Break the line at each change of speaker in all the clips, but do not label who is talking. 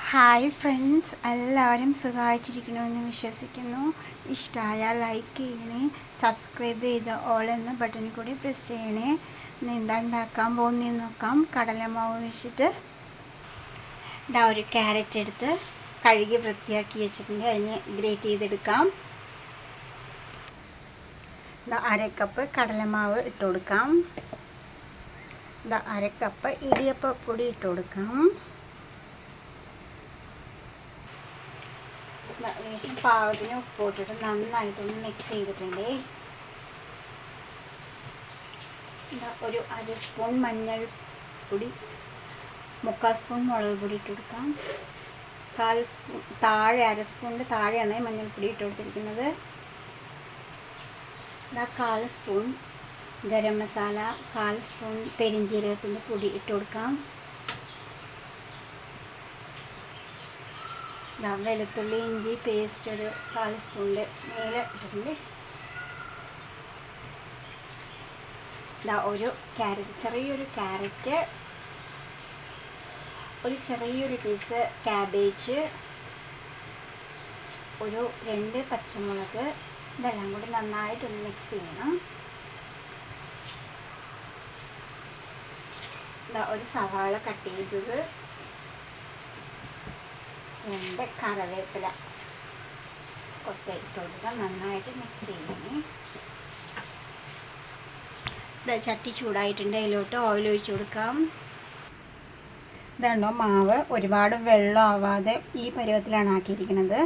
Hi friends, എല്ലാവരും സുഖമായിട്ടിരിക്കണമെന്ന് വിശ്വസിക്കുന്നു. ഇഷ്ടമായാൽ ലൈക്ക് ചെയ്യണേ, സബ്സ്ക്രൈബ് ചെയ്ത് ഓൾ എന്ന ബട്ടണിൽ കൂടി പ്രസ് ചെയ്യണേ. എന്താ ഉണ്ടാക്കാൻ പോകുന്നതെന്ന് നോക്കാം. കടലമാവ് വെച്ചിട്ട് ഒരു ക്യാരറ്റ് എടുത്ത് കഴുകി വൃത്തിയാക്കി വെച്ചിട്ടുണ്ട്. അതിന് ഗ്രേറ്റ് ചെയ്തെടുക്കാം. അരക്കപ്പ് കടലമാവ് ഇട്ട് കൊടുക്കാം. അരക്കപ്പ് ഇടിയപ്പപ്പൊടി ഇട്ട് കൊടുക്കാം. പാകത്തിന് ഉപ്പ് ഇട്ടിട്ട് നന്നായിട്ടൊന്ന് മിക്സ് ചെയ്തിട്ടുണ്ട്. ഒരു അര സ്പൂൺ മഞ്ഞൾപ്പൊടി, 3/4 സ്പൂൺ മുളക് പൊടി ഇട്ട് കൊടുക്കാം. 1/4 സ്പൂൺ അര സ്പൂണിൻ്റെ താഴെയാണ് മഞ്ഞൾപ്പൊടി ഇട്ട് കൊടുത്തിരിക്കുന്നത്. 1/4 സ്പൂൺ ഗരം മസാല, 1/4 സ്പൂൺ പെരിഞ്ജീരകത്തിൻ്റെ പൊടി ഇട്ട് കൊടുക്കാം. വെളുത്തുള്ളി ഇഞ്ചി പേസ്റ്റ് ഒരു 1/4 സ്പൂണിൻ്റെ മേലെ ഇട്ടിട്ടുണ്ട്. ഒരു ക്യാരറ്റ്, ചെറിയൊരു ക്യാരറ്റ്, ഒരു ചെറിയൊരു പീസ് ക്യാബേജ്, ഒരു 2 പച്ചമുളക്. ഇതെല്ലാം കൂടി നന്നായിട്ടൊന്ന് മിക്സ് ചെയ്യണം. ഒരു സവാള കട്ട് ചെയ്തത്, 2 കറിവേപ്പില കൊത്തെടുത്ത് കൊടുക്കുക. നന്നായിട്ട് മിക്സ് ചെയ്യണേ. ചട്ടി ചൂടായിട്ടുണ്ട്, അതിലോട്ട് ഓയിൽ ഒഴിച്ച് കൊടുക്കാം. ഇതാണോ മാവ്, ഒരുപാട് വെള്ളം ആവാതെ ഈ പരുവത്തിലാണ് ആക്കിയിരിക്കുന്നത്.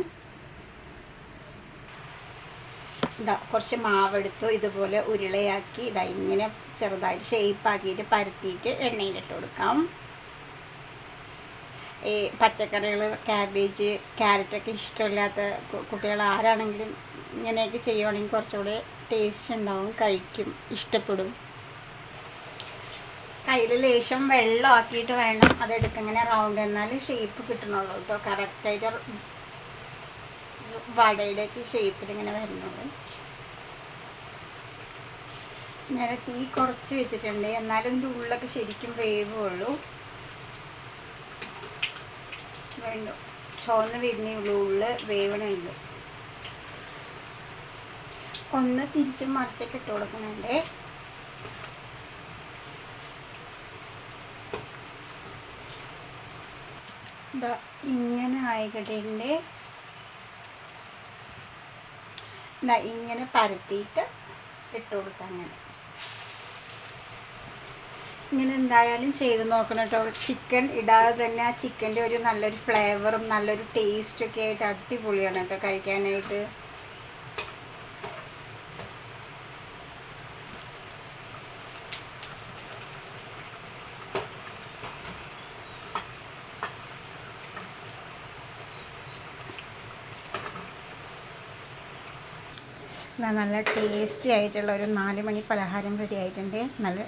കുറച്ച് മാവെടുത്തു, ഇതുപോലെ ഉരുളയാക്കി ഇങ്ങനെ ചെറുതായിട്ട് ഷേപ്പാക്കിയിട്ട് പരത്തിയിട്ട് എണ്ണയിലിട്ട് കൊടുക്കാം. ഈ പച്ചക്കറികൾ, ക്യാബേജ്, ക്യാരറ്റൊക്കെ ഇഷ്ടമില്ലാത്ത കുട്ടികൾ ആരാണെങ്കിലും ഇങ്ങനെയൊക്കെ ചെയ്യുവാണെങ്കിൽ കുറച്ചുകൂടെ ടേസ്റ്റ് ഉണ്ടാവും, കഴിക്കും, ഇഷ്ടപ്പെടും. കയ്യിൽ ലേശം വെള്ളമാക്കിയിട്ട് വേണം അതെടുത്ത് ഇങ്ങനെ റൗണ്ട്, എന്നാലും ഷേപ്പ് കിട്ടണുള്ളൂ കേട്ടോ. കറക്റ്റായിട്ട് വടയുടെയൊക്കെ ഷേപ്പിൽ ഇങ്ങനെ വരുന്നുള്ളൂ. ഞാൻ തീ കുറച്ച് വെച്ചിട്ടുണ്ട്, എന്നാലും ഇതിൻ്റെ ഉള്ളൊക്കെ ശരിക്കും വേവുള്ളൂ. വേണ്ട, ചുവന്ന് വരുന്നേ ഉള്ളൂ, ഉള്ളിൽ വേവണുള്ളൂ. ഒന്ന് തിരിച്ചും മറിച്ചൊക്കെ ഇട്ട് കൊടുക്കുന്നുണ്ട്. ഇങ്ങനെ ആയിക്കിട്ടുണ്ട്. ഇങ്ങനെ പരത്തിയിട്ട് ഇട്ട് കൊടുക്കാം. ഇങ്ങനെ എന്തായാലും ചെയ്ത് നോക്കണം കേട്ടോ. ചിക്കൻ ഇടാതെ തന്നെ ആ ചിക്കൻ്റെ ഒരു നല്ലൊരു ഫ്ലേവറും നല്ലൊരു ടേസ്റ്റൊക്കെ ആയിട്ട് അടിപൊളിയാണ് കേട്ടോ കഴിക്കാനായിട്ട്. നല്ല ടേസ്റ്റി ആയിട്ടുള്ള ഒരു 4 മണി പലഹാരം റെഡി ആയിട്ടുണ്ട്. നല്ല